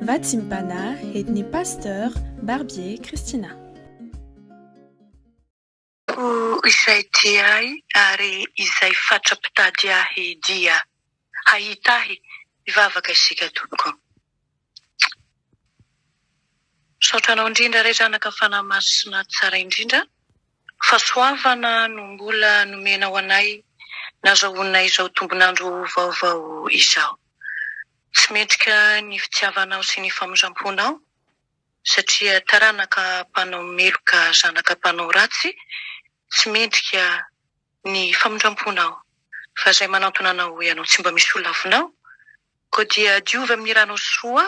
Vatimpana etni pasteur Barbier Christina. Izay diay ary izay fatrapitady ahy dia hahitahy ivavaka isika tompoko. Saotranao indrindra ray zanaka fanahy masina tsara indrindra. Fahasoavana no mbola nomenao anay nazahoanay izao tombonandro vaovao izao. Tsy mendrika ny fitiavanao sy ny famonjam-ponao satria taranaka mpanao meloka zanaka mpanao ratsy. Tsy mendrika ny famonjam-ponao fa izay manantona anao hoe ianao tsy mba misy olona avinao, koa dia diova amin'ny ranao soa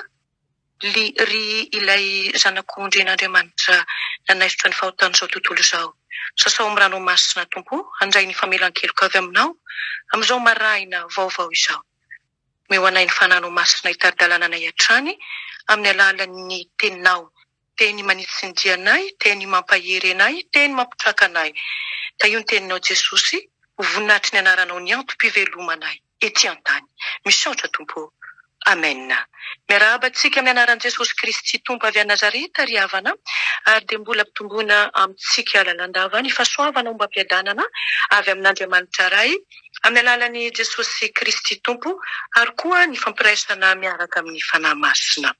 ry ilay zanak'ondren'Andriamanitra nanaisitra ny fahotana izao tontolo izao. Sasao amin'ny ranao masina tompo, handray ny famelan-keloka avy aminao amin'izao maraina vaovao izao. Meo anay ny fananao masina hitari-dalàna anay hatrany amin'ny alalan'ny teninao, teny manitsindy anay, teny mampahery anay, teny mampitraka anay. Ta io ny teninao Jesosy, ho voninahitry ny anaranao ny antom-pivelomanay ety an-tany. Misaotra tompo. Amen. Miarahabantsika amin'ny anaran'i Jesosy Kristy tompo avy a Nazareta ry havana, ary dia mbola ampitomboina amintsika lalandava ny fahasoavana momba ampiadanana avy amin'Andriamanitra ray amin'ny alalan'i Jesosy Kristy tompo, ary koa ny fampiraisana miaraka amin'ny fanahy masina.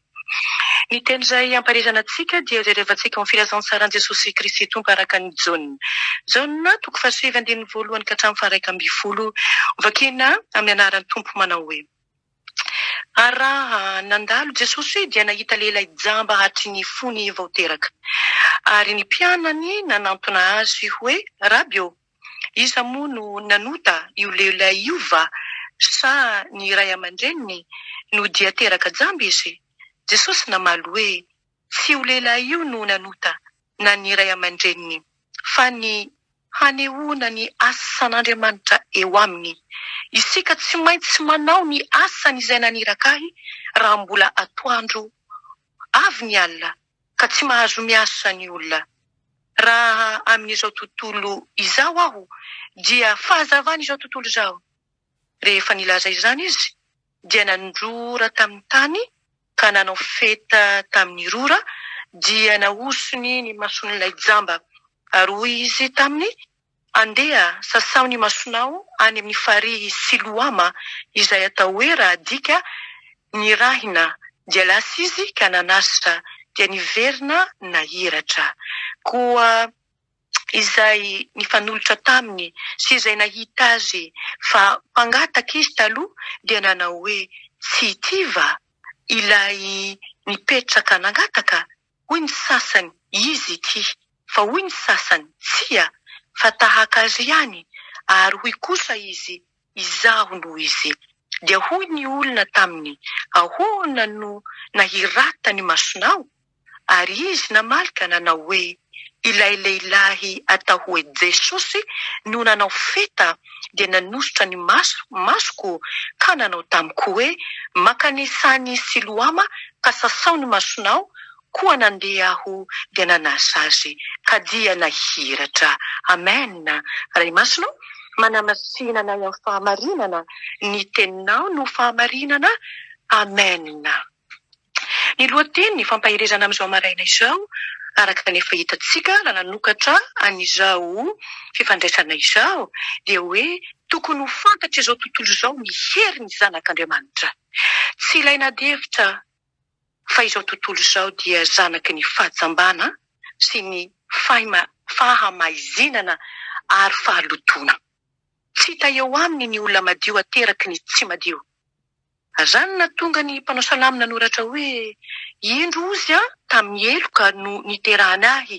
Ny teny izay amparizana antsika dia izay rehevantsika amin'ny filazantsarani Jesosy Kristy tompo araka ny Jaona. Jaona 7:1 ka hatramin'ny 1:12 vakina amin'ny anaran'ny tompo manao hoe: raha nandalo Jesosy dia nahita lehilahy jamba hatry ny fony vao teraka. Ary ny mpianany nanantona azy hoe: Rabio, iza moa no nanota io lehilahy io va? Sa ny ray aman-dreniny no dia teraka jamba izy? Jesosy namaly hoe: tsy io lehilahy io no nanota na ny ray aman-dreniny, fa ny hanehoana ny asan'Andriamanitra eo aminy. Isika tsy maintsy manao ny asany izay naniraka ahy raha mbola atoandro avy ny alina ka tsy mahazo miasa ny olona. Raha amin'izao tontolo izao aho dia fahazavana izao tontolo izao. Rehefa nilaza izany izy dia nandrora tamin'ny tany ka nanao feta tamin'ny rora, dia nahosony ny mason'ilay jamba. Ary hoy izy taminy: andeha sasao ny masonao any amin'ny farihy Siloama, izay atao hoe raha dika ny rahina. Dia lasa izy ka nanasitra, dia niverina nahiratra. Koa izay nifanolotra taminy sy izay nahita azy fa mpangataka izy taloha dia nanao hoe: tsy ity va ilay nipetraka nangataka? Hoy ny sasany, izy ity, fa hoy ny sasany, tsia, fa tahaka azy ihany. Ary hoy kosa izy, izaho no izy. Dia hoy ny olona taminy: ahoana no nahirata ny masonao? Ary izy namalika nanao hoe: ilay lehilahy atao hoe Jesosy no nanao feta dia nanositra ny masoko, ka nanao tamiko hoe: makany sany Siloama ka sasao ny masonao, koa nandeha aho dia nanasa azy ka dia nahiratra. Amen. Ray masino, manamasinana amin'ny fahamarinana, ny teninao no fahamarinana. Amen. Ny lohateny fampahirezana amin'izao maraina izao, araka ny efa hitantsika raha nanokatra an'izao fifandraisana izao, dia hoe tokony ho fantatra izao tontolo izao ny herin'ny zanak'Andriamanitra. Tsy ilaina devitra fa izao tontolo izao dia zanaky ny fahajambana sy ny fahamaizinana ary fahalotona. Tsy hita eo aminy ny olona madio ateraky ny tsy madio. Azany na tonga ny mpanao salamo nanoratra hoe: indrozy tamin'ny eloka no niterahana ahy,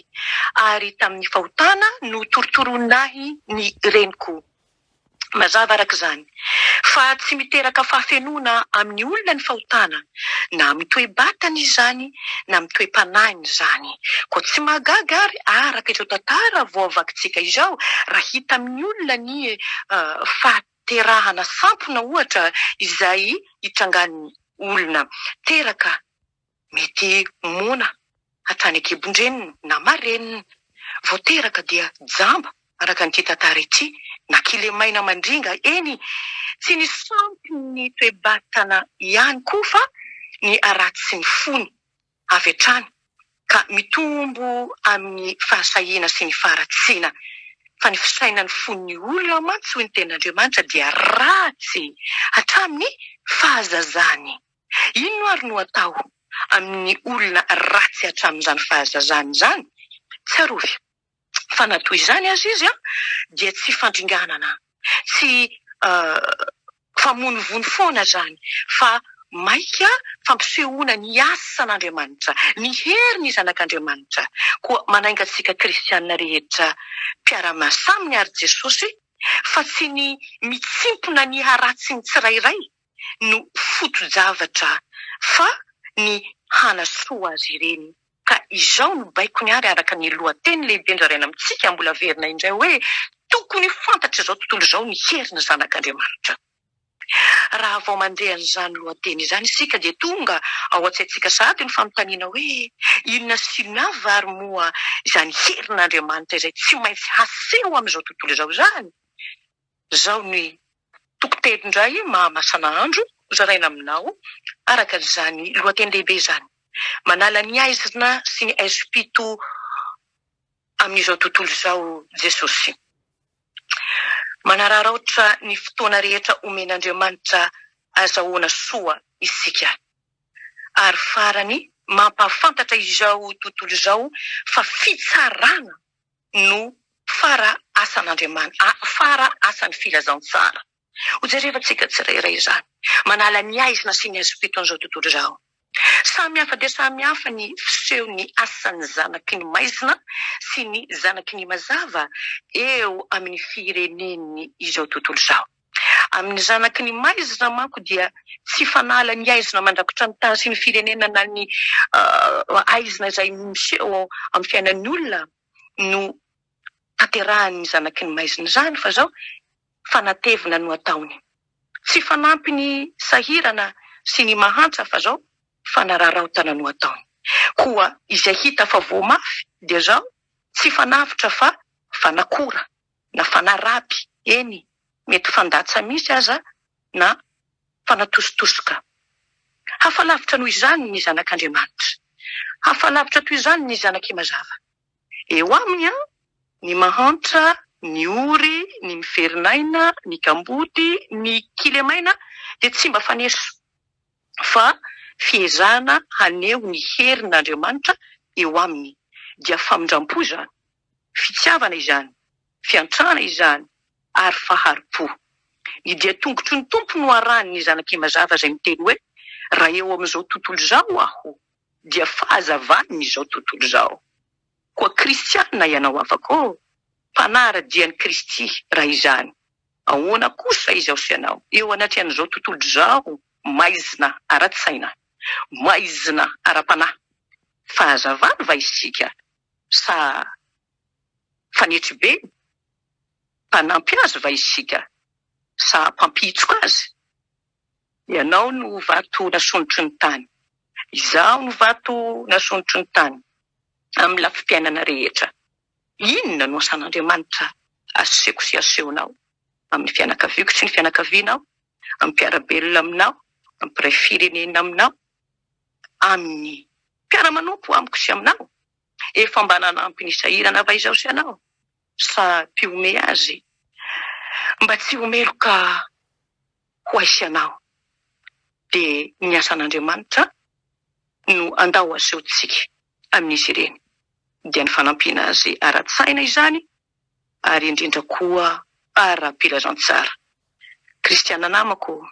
ary tamin'ny fahotana no torotoronahy ny reniko. Mazava araka izany fa tsy miteraka fahafenoana amin'ny olona ny fahotana, na mitoe-batana izany na mitoe-panahiny izany. Koa tsy mahagaga ary araka izao tantara vao avakitsika izao, raha hita amin'ny olona ny fahaterahana sampona ohatra izay hitrangan'ny olona teraka, mety mona hatrany akebondreniny na mareniny, vao teraka dia jamba araka nyity tantara ity, na kilemaina mandringa eny. Tsy ny sampy ny toe-batana ihany koa fa ny aratsy ny fony avy hatrany ka mitombo amin'ny fahasahiana sy ny faharatsiana. Fa ny fisainan'ny fon'ny olona mantsy hoy ny ten'Andriamanitra dia ratsy hatramin'ny fahazazany. Ino ary no atao amin'ny olona ratsy hatramin'izany fahazazany izany? Tsy arovy. Fa natoy izany azy izy dia tsy fandringanana, tsy famonovony foana zany, fa maika fampisehoana ny asan'Andriamanitra, ny herin'ny zanak'Andriamanitra. Koa manaingatsika kristianina rehetra mpiara-miasa aminy ary Jesosy, fa tsy ny mitsimpona ny haratsy ny tsirairay no foto-javatra, fa ny hanasoa azy ireny. Ka izao no baiko ny ary araka ny lohateny lehibe ndraraina amintsika mbola verina indray hoe tokony fantatra izao tontolo izao ny herina zanak'Andriamanitra. Raha vao mandeha an'izany lohateny izany isika dia tonga ao an-tsaintsika sahady ny fanontaniana hoe inona sy inona vary moa izany herin'Andriamanitra izay tsy maintsy haseho amin'izao tontolo izao izany. Zao ny tokoteny indray mahamasana andro zaraina aminao araka izany lohateny lehibe izany. Manala ny aizina sy ny aizo-pito amin'izao tontolo izao Jesosy. Manararaotra ny fotoana rehetra omen'Andriamanitra azahoana soa isika. Ary farany mampahafantatra izao tontolo izao fa fitsarana no fara asan'Andriamanitra, fara asan'ny filazantsara. Hojerevantsika tsirairay izany. Manala ny aizina sy ny aizo-pito an'izao tontolo izao. Samy hafa dia samy hafa ny fiseho ny asan'ny zanaky ny maizina sy ny zanaky ny mazava eo amin'ny firenen'ny izao tontolo izao. Amin'ny zanaky ny maizina manko dia tsy fanala ny aizina mandrakotra ny tany sy ny firenena ny aizina izay miseho amin'ny fiainan'ny olona no tanterahan'ny zanaky ny maizina izany, fa zao fanatevina no ataony. Tsy fanampy ny sahirana sy ny mahantra, fa zao fanararaotana no ataony. Koa izay hita fa voamafy dia zao tsy fanavitra fa fanakora na fanarapy, eny mety fandatsa misy aza na fanatositosoka. Hafalavitra noho izany ny zanak'Andriamanitra. Hafalavitra toy izany ny zanaky mazava. Eo aminy ny mahantra, ny ory, ny miferinaina, ny kambody, ny kilemaina dia tsy mba faneso, fa fiezana haneho ny herin'Andriamanitra eo aminy. Dia famindrampo izany, fitiavana izany, fiantrana izany, ary faharipo. Ny dia tongotry ny tompo no arahany ny zanaky mazava izay miteny hoe raha eo amin'izao tontolo izao aho dia fahazavany izao tontolo izao. Koa kristianina ianao afaka mpanara-dia ny Kristy raha izany. Ahoana kosa izy ao sy ianao eo anaty an'izao tontolo izao maizina ara-tsaina, maizina ara-panahy. Fahazavany va isika sa fanetry be? Mpanampy azy va isika sa mpampitsoka azy? Ianao no vato nasondrotry ny tany, izaho no vato nasondrotry ny tany amin'ny lafim-piainana rehetra. Inona no asan'Andriamanitra aseko sy asehonao amin'ny fianakaviako sy ny fianakavianao, amin'ny mpiarabelona aminao, amin'ny mpiray firenena aminao, amin'ny mpiara-manompo amiko sy aminao? Efa mba nanampy ny sahirana va izao sy ianao? Sa mpiome azy mba tsy homeloka ho aisy ianao? Dia ny asan'Andriamanitra no andao asehontsika amin'izy ireny. Dia ny fanampiana azy ara-tsaina izany, ary indrindra koa ara-pilazantsara. Kristiana namako,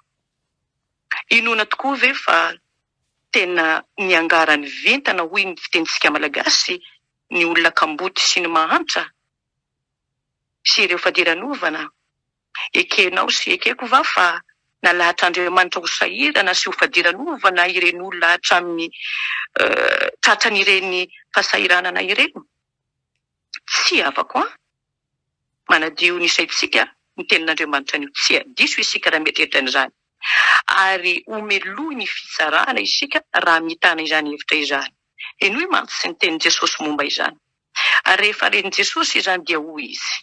inona tokoa ve fa tena niangarany vintana hoy ny fitentsika malagasy ny olona kamboty sy ny mahantra sy ireo fadiran'ovana? Ekenao sy ekeko va fa nalahatr'Andriamanitra ho sahirana sy ho fadiran'ovana ireny olona hatramin'ny tratran'ireny fahasahiranana ireny? Tsy afaka manadio ny saintsika ny tenin'Andriamanitra ny tsy adiso isika raha mieritreritra an'izany, ary omelohy ny fitsarana isika raha mitana izany hevitra izany. Eny hoe mantsy sy ny tenin' Jesosy momba izany. Ary rehefa renin' Jesosy izany dia hoy izy,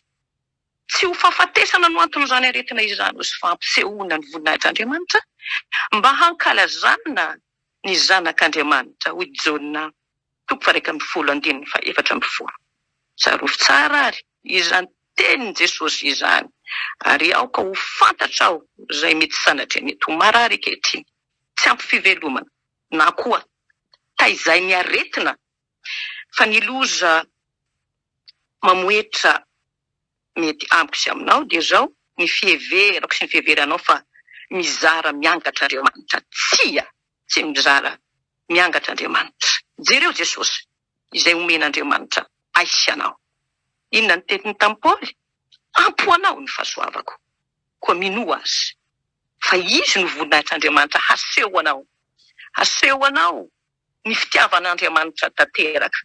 tsy ho fahafatesana no anton'izany aretina izany sy fampisehoana ny voninahitr'Andriamanitra, mba hankalazana ny zanak'Andriamanitra hoy Jaona 2:14. Tsarovy tsara ary izany tenin Jesosy izany, ary aoka ho fantatra aho izay mety sanatria mety ho marary ankehitriny, tsy ampy fivelomana na koa taizay ny aretina, fa ny loza mamoetra mety ampy sy aminao dia zao ny fiheverako sy ny fiheveranao fa mizara miangatra Andriamanitra. Tsy mizara miangatra Andriamanitra. Jereo Jesosy izay omen'Andriamanitra aisy anao. Inona ny tetiny tamin'ny Paoly? Ampoanao ny fahasoavako, koa minoa azy. Fa izy no voninahitry'Andriamanitra haseho anao ny fitiavan'Andriamanitra tanteraka.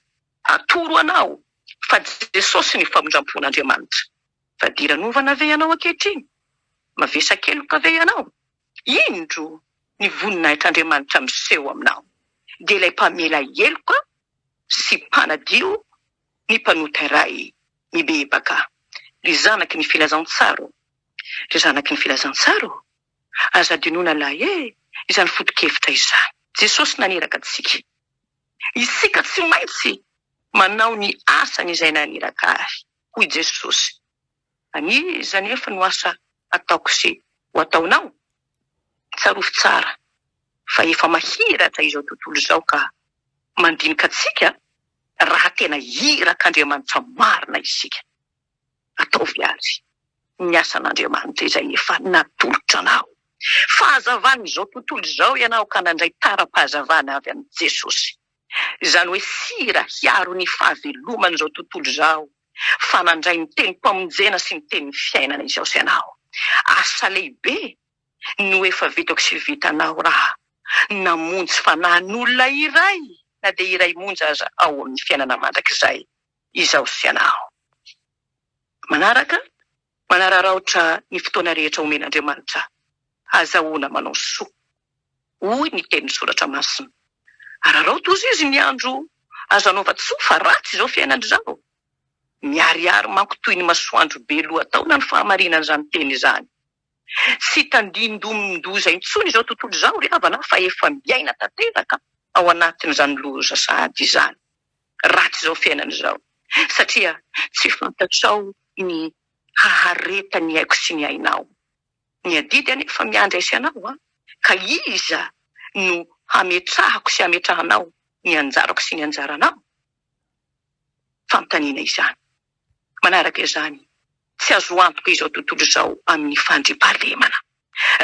Atoro anao fa Jesosy ny famondram-pon'Andriamanitra. Fa diranovana ve ianao ankehitriny? Mavesa-keloka ve ianao? Indro ny voninahitry'Andriamanitra miseho aminao. Dia ilay mpamela heloka sy mpanadio ny mpanota iray mibebaka. Ry zanaky ny filazantsaro. Aza dinoana lahy izany foto-kevitra izany. Jesosy naneraka antsika. Isika tsy maintsy manao ny asany izay naneraka azy. Hoy Jesosy. Aniza nefa no asa ataoko sy ho ataonao? Tsarovy tsara. Fa efa mahiratra izao tontolo izao ka mandinika antsika raha tena hirak'Andriamanitra marina isika. Ataovy azy ny asan'Andriamanitra izay efa natolotra anao. Fahazavana izao tontolo izao ianao ka nandray tara-pahazavana avy amin'ny Jesosy. Izany hoe sira hiaro ny fahavelomana izao tontolo izao, fa nandray ny teny mpamonjena sy ny teny fiainana izao sy ianao. Asa lehibe no efa vitako sy vitanao raha namonjy fanan'olona iray, na dia iray monja aza ao amin'ny fiainana mandrakizay izao sy ianao. Manararaotra ny fotoana rehetra omen'Andriamanitra, azahoana manao soa. Hoy ny teny soratra masina. Ararao tozy izy ny andro azo anaova-tsoa fa ratsy izao fiainana izao. Miariary manko toy ny masoandro be lohataona ny fahamarinana izany teny izany. Sy tandindomindoza intsony izao tontolo izao ry havana fa efa miaina tanteraka ao anatin'izany loza sahady izany. Ratsy izao fiainana izao. Satria tsy fantatrao ny hahareta ny haiko sy ny ainao. Ny adidy anefa miandry aisy anao, ka iza no hametrahako sy hametrahanao ny anjarako sy ny anjaranao? Fanontaniana izany. Manaraka izany, tsy azo antoka izao tontolo izao amin'ny fandriampahalemana.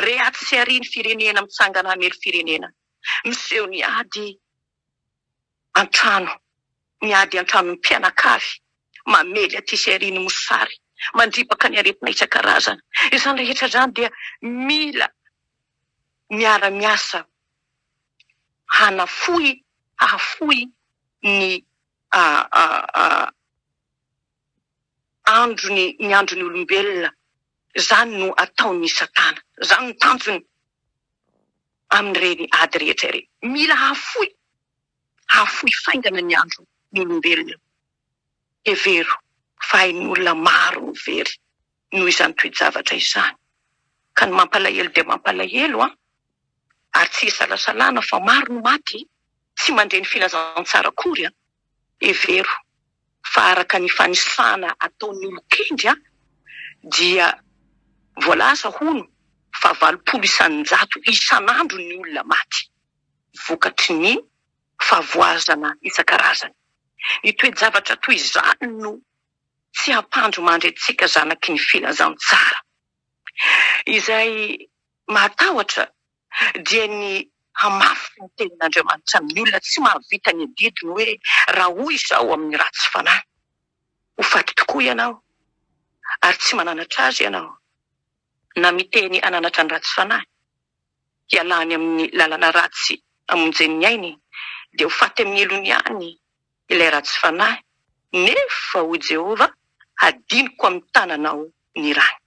Rehatsy sy ariany firenena mitsangana hamelo firenena. Miseho ny ady antrano ny mpianakavy, mamely aty sy ariany mosary, mandripaka ny aretina isan-karazana. Izany rehetra izany dia mila miara-miasa hahafoy ny ny androny olombelona. Zany no ataony Satana, zany no tanjony amin'ireny ady rehetra ireny. Mila hahafoy faingana ny andro ny olombelona. Evero, fa hain'olona maro mivery noho izany toejavatra izany. Ka ny mampalahelo dia mampalahelo, ary tsy isalasalana fa maro no maty, tsy mandre ny filazantsara akory. Evero, fa araka ny fanisana ataon'ny olon-kendry dia voalaza hono fa 800 isan'andro ny olona maty, vokatry ny favoazana isan-karazany. Ny toejavatra toy izany no tsy hampandro mandry antsika zanaky ny filazantsara. Izay mahatahotra dia ny hamafy ny tenin'Andriamanitra amin'ny olona tsy mahavita ny adidiny hoe raha hoy izao amin'ny ratsy fanahy. Ho faty tokoa ianao, ary tsy mananatra azy ianao, na miteny ananatra ny ratsy fanahy, hialany amin'ny lalana ratsy amonjen'ny ainy, dia ho faty amin'ny elony any ilay ratsy fanahy, nefa ho Jehova hadiniko amin'ny tananao ny rany.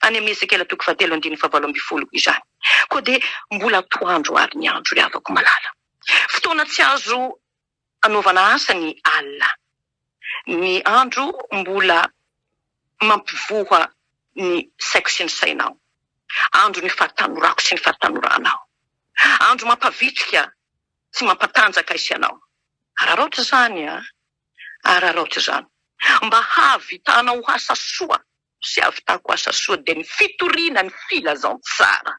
Any amin'ny Ezekela 3:7 izany. Koa dia mbola atoandro ary ny andro havako malala. Fotoana tsy azo anaovana asa ny alina. Ny andro mbola mampivoha ny saiko sy ny sainao. Andro ny fahatanorako sy ny fahatanorana. Andro mampavitrika tsy mampatanjaka isanao. Araroatra zany araroatra zany. Mba havitanao asa soa, sy havitako asa soa dia ny fitoriana ny filazantsara.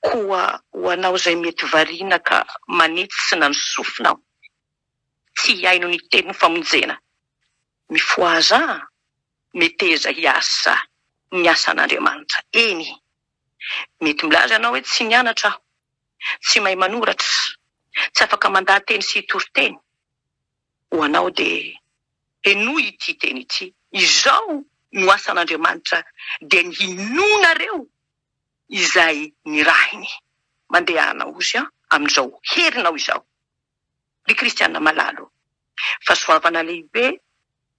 Koa ho anao zay mety variana ka manitsina ny sofinao, tsy haino ny teny famonjena. Mifoaza, meteza hiasa ny asan'Andriamanitra. Eny, mety milaza anao hoe tsy nianatra aho, tsy mahay manoratra, tsy afaka mandahy teny sy hitory-teny. Ho anao dia enoy ity teny ity. Izao no asan'Andriamanitra dia ny hinonareo izay nirahiny. Mandehanao ozy amin'izao herinao izao. Ny kristiana malalo, fahasoavana lehibe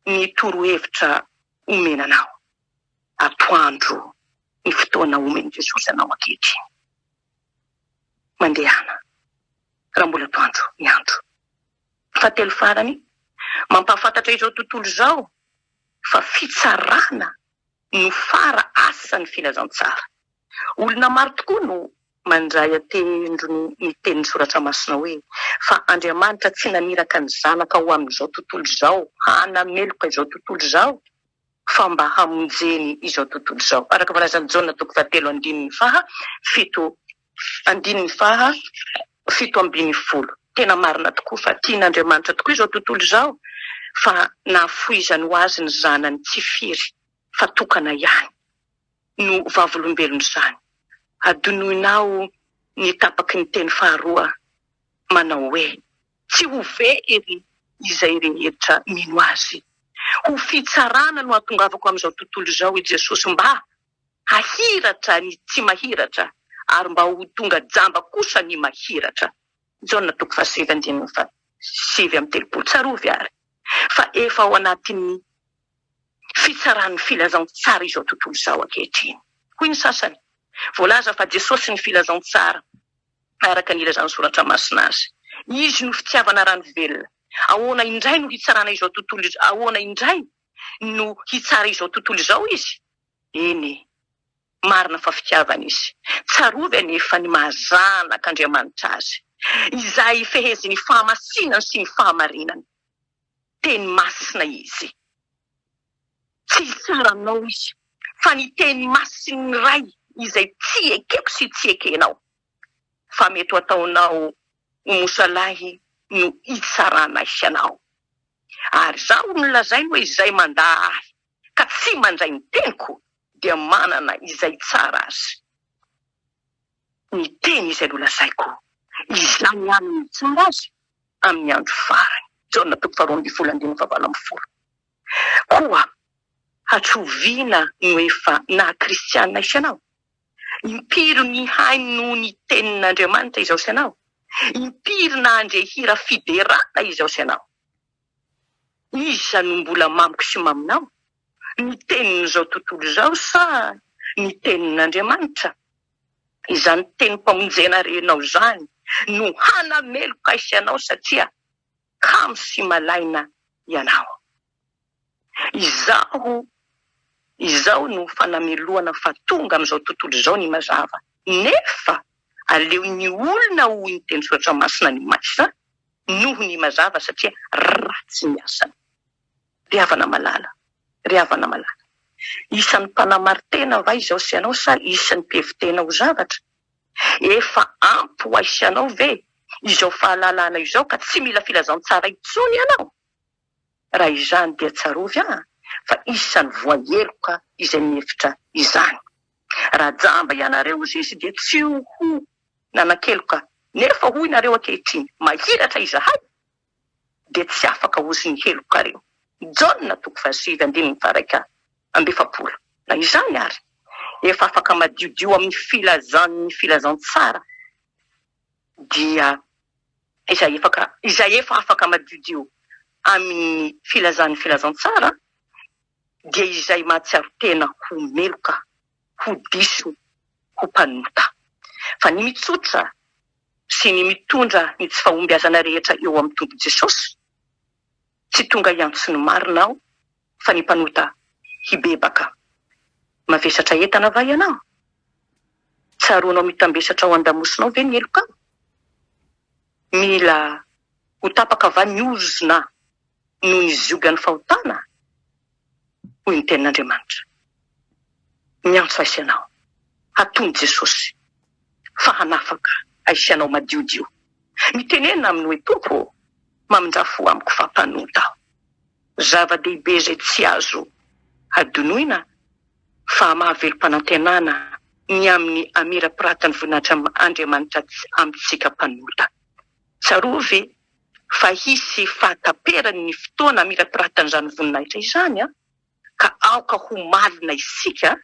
ny torohevitra omenanao. Atoandro ny fotoana omeny Jesosy anao ankehitriny. Mandehana, raha mbola atoandro ny andro. Fahatelo farany, mampahafantatra izao tontolo izao fa fitsarana no fara asan'ny filazantsara. Olona maro tokoa no mandray atendro ny tenin'ny soratra masina hoe fa Andriamanitra tsy naniraka ny zanaka ho amin'izao tontolo izao, hanameloka izao tontolo izao, fa mba hamonjeny izao tontolo izao. Araka volazan'i Jaona 7:7-7:10. Tena marina tokoa fa tian'Andriamanitra tokoa izao tontolo izao, fa nafoizany ho azy ny zanany tsy firy, fa tokana ihany no vavolombelony zany. Adonoinao ny tapaky ny teny faharoa manao hoe tsy ho very izay rehetra mino azy. Ho fitsarana no atongavako amin'izao tontolo izao i Jesosy, mba hahiratra ny tsy mahiratra ary mba ho tonga jamba kosa ny mahiratra. Jaona 7:7-7. Tsarovy ary. Fa efa ao anatin'ny fitsaran'ny filazantsara izao tontolo izao ankehitriny. Hoy ny sasany, voalaza fa Jesosy ny filazantsara araka ny ilazan'ny soratra masina azy. Izy no fitiavana rano velona. Ahoana indray no hitsarana izao tontolo izao? Ahoana indray no hitsara izao tontolo izao izy? Eny, marina fa fitiavana izy. Tsarovy anefa ny mahazanaka Andriamanitra azy, izay feheziny fahamasinany sy ny fahamarinany. Teny masina izy. Tsy hitsaranao izy, fa ny teny masiny ray izay tsy ekeko sy tsy ekenao. Fa mety ho ataonao mosalahy no hitsarana isanao. Ary zaho no lazainy hoe izay mandahy ka tsy mandray ny teniko dia manana izay tsara azy. Ny teny izay no lazaiko, izany amin'ny tsara azy amin'ny andro farany. Jaona 2:7-8. Koa hatroviana no efa na kristiana isanao. Impiry ny hainy noho ny tenin'Andriamanitra izao isanao. Impiry na handre hira fiderana izao isanao. Iza no mbola mamiko sy maminao? Ny tenin'izao tontolo izao sa ny tenin'Andriamanitra? Izany teny mpamonjena renao zany no hanameloka isanao satria kamo sy malaina ianao. Izao no fanameloana fa tonga amin'izao tontolo izao ny mazava. Nefa aleo ny olona ho ny teny soratra masina ny maisa noho ny mazava satria ratsy ny asany. Rihavana malala. Isan'ny mpanamaritena va izao isanao sa isan'ny mpihevitena ho zavatra? Efa ampy ho isanao ve izao fahalalana izao ka tsy mila filazantsara intsony ianao? Raha izany dia tsarovy fa isan'ny voaheloka izay mihevitra izany. Raha jamba ianareo izy dia tsy ho nanan-keloka, nefa hoy nareo ankehitriny mahiratra izahay dia tsy afaka ozy ny heloka reo. Jaona 7:7-8. Na izany ary, efa afaka madiodio amin'ny filazantsara dia izay efa afaka madiodio amin'ny filazantsara dia izay mahatsiaro tena ho meloka, ho diso, ho mpanota. Fa ny mitsotra sy ny mitondra ny tsy fahombiazana rehetra eo amin'ny tombo Jesosy, tsy tonga iantso ny marinao, fa ny mpanota hibebaka. Mavesatra entana va ianao? Tsaroanao mitambesatra ao an-damosinao ve ny heloka? mila ho tapaka vaniozona noho ny ziogany fahotana hoy ny tenin'Andriamanitra. Miantso aisianao, hatony Jesosy fa hanafaka aisianao madiodio. Mitenena aminy hoe Tompo, mamindrafo amiko fampanota aho. Zava-dehibe zay tsy azo adonoina fa mahavelom-panantenana ny amin'ny amira-piratany voninahitra Andriamanitra amintsika mpanota. Tsarovy fa hisy fahataperany ny fotoana amira-piratany izany voninahitra izany ka aoka ho malina isika,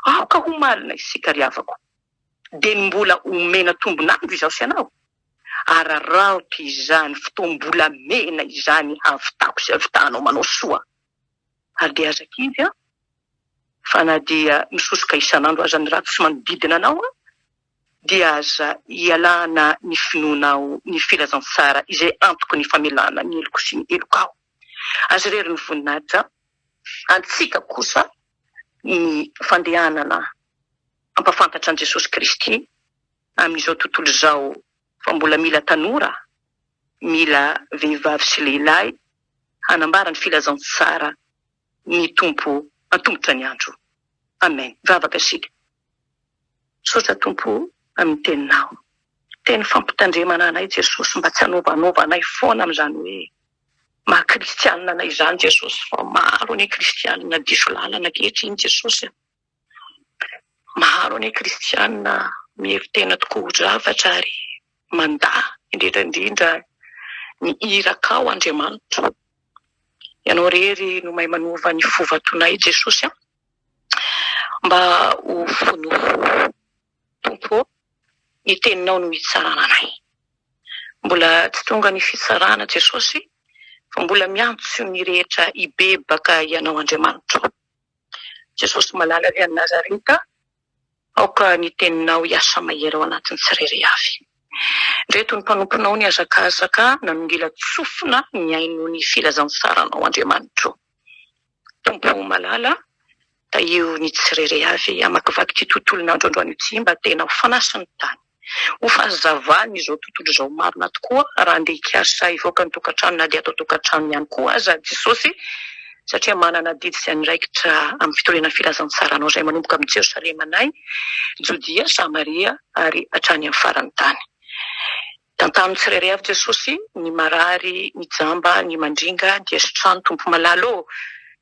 aoka ho malina isika ry havako. De mbola omena tombonandro izao sianao. Araraotra izany fotoam-bola mena izany havitako sy havitanao manao soa. Ary dia azakivy fa na dia misosoka isanandro aza ny ratsy sy manodidina anao dia aza ialana ny finoanao ny filazantsara izay antoko ny famelana ny eloko sy ny elokao. Azy rery ny voninahitra antsika kosa ny fandehanana ampafantatra an Jesosy Kristy amin'izao tontolo izao fa mbola mila tanora, mila vehivavy sy lehilahy hanambara ny filazantsara ny Tompo antombotra ny andro. Amen. Vavaka sika. Sotra Tompo amin'ny teninao. Teny fampitandremana anay Jesosy mba tsy hanovanova anay foana amin'izany hoe maha-kristianina anay izany Jesosy fa maro ny kristianina diso lalana ankehitriny Jesosy. Maro ny kristianina mieritena tokoa zavatra ary manda indrindra ny irakao Andriamanitra. Ianao rery no mahay manova ny fovatonay Jesosy mba ho fonofo Tompo ny teninao no hitsarana anay. Mbola tsy tonga ny fitsarana Jesosy fa mbola miantso ny rehetra ibebaka ianao Andriamanitra. Jesosy malala ry any Nazareta, aoka ny teninao hiasa mahery ao anatin'ny tsirairay avy. Ndreto ny mpanomponao ny azakazaka nanongila tsofina ny aino ny filazansaranao Andriamanitra. Tompo malala, da io ny tsirairay avy amakivaky ty tontolon'andro androany ity mba tena ho fanasany tany. Ho fahazavany izao tontolo izao marina tokoa raha andeha hikiasa ivoaka ny tokantrano na dia atao tokantrano ihany koa aza Jesosy, satria manana didy sy andraikitra amin'ny fitoriana filazansaranao izay manomboka amin'ny Jerosalema anay, Jodia, Samaria ary hatrany amin'ny farany tany. Tantano tsirairay avy Jesosy ny marary, ny jamba, ny mandringa dia sitrano Tompo malala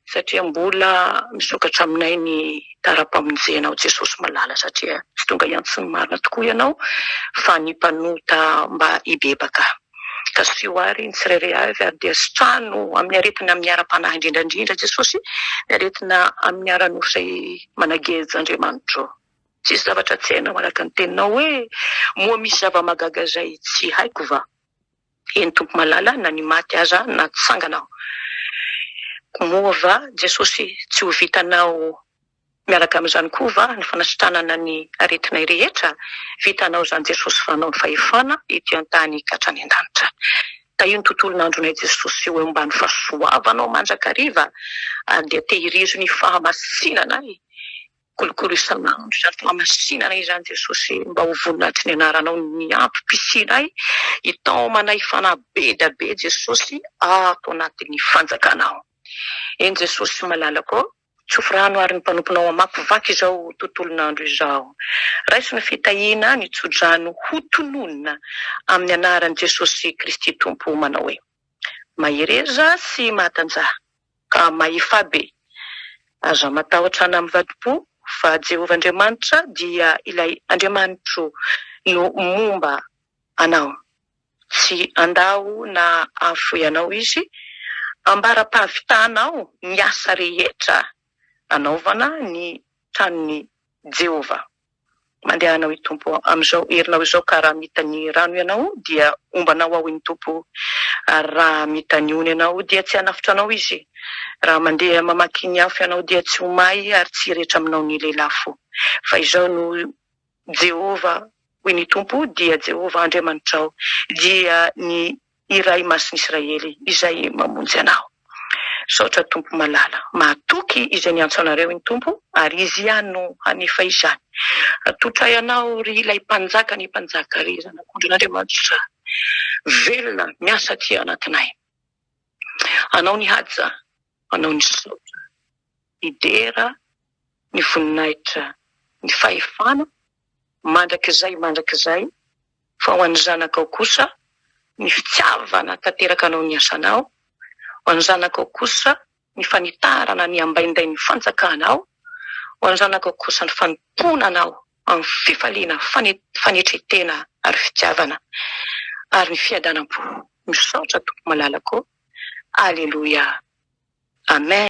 satria mbola misokatra aminay ny tara-pamonjenao Jesosy malala satria tsy tonga iantsony marina tokoa ianao fa ny mpanota mba ibebaka. Ka sy hoary ny tsirairay avy ary dia sitrano amin'ny aretina amin'ny ara-panahy indrindrandrindra Jesosy, ny aretina amin'ny ara-nofo izay manageja Andriamanitra. Tsisy zavatra tsy hainao malaka ny teninao hoe moa misy zava-magaga izay tsy haiko va. Eny Tompo malala na ny maty aza na tsanganao. Moa va Jesosy tsy ho vitanao miaraka amin'izany koa va ny fanasitranana ny aretinay rehetra, vitanao izany Jesosy fanao ny fahefana ety an-tany ka hatrany an-danitra. Ka io ny tontolon'andronay Jesosy eo ambany fahasoavanao mandrakariva ary dia tehirizo ny fahamasinanay. Kolokolo isanandro izany fahamasinanay izany Jesosy mba ho voninahitry ny anaranao ny ampy-pisinay hitao manay fanabedabe Jesosy ato anatin'ny fanjakanao. Eny Jesosy malalako, tsofrano ary ny mpanomponao amakivaky izao tontolon'andro izao. Raiso ny fitahiana ny tsodrano ho tononona amin'ny anaran'i Jesosy Kristy Tompo manao hoe mahereza sy mahatanjaha ka mahefa be. Aza matahotra ana amin'ny vadi-po fa Jehovah Andriamanitra dia ilay Andriamanitra no momba anao. Tsy andao na afo ianao izy, ambara-pahavitanao ny asa rehetra anaovana ny tranon'ny Jehovah. Mandehanao i Tompo amin'izao herinao izao ka raha mitany rano ianao dia ombanao ao iny Tompo, raha mitany ony ianao dia tsy hanafitra anao izy. Raha mandeha mamaky ny afo ianao dia tsy homay ary tsy hiretra aminao ny lelafo. Fa izao no Jehovah hoy ny Tompo dia Jehovah Andriamanitrao, dia ny iray masin'Israely izay mamonjy anao. Saotra Tompo malala, mahatoky izay niantso anareo iny Tompo ary izy ihany no hanefa izany. Atotra ianao ry ilay mpanjaka ny mpanjaka ry zanak'Andriamanitra. velona miasa ty anatinay. Anao ny haja, anao ny saotra, idera, ny voninahitra, ny fahefana, mandrakizay, fa ho an'ny zanakao kosa, ny fitiavana tanteraka anao ny asanao, ho an'ny zanakao kosa, ny fanitarana ny ambainday ny fanjakanao, ho an'ny zanakao kosa ny fanomponanao amin'ny fifaliana, fanetretena ary fitiavana, ary ny fiadanam-po. Misaotra tompo malalako. Alleluia. Amen.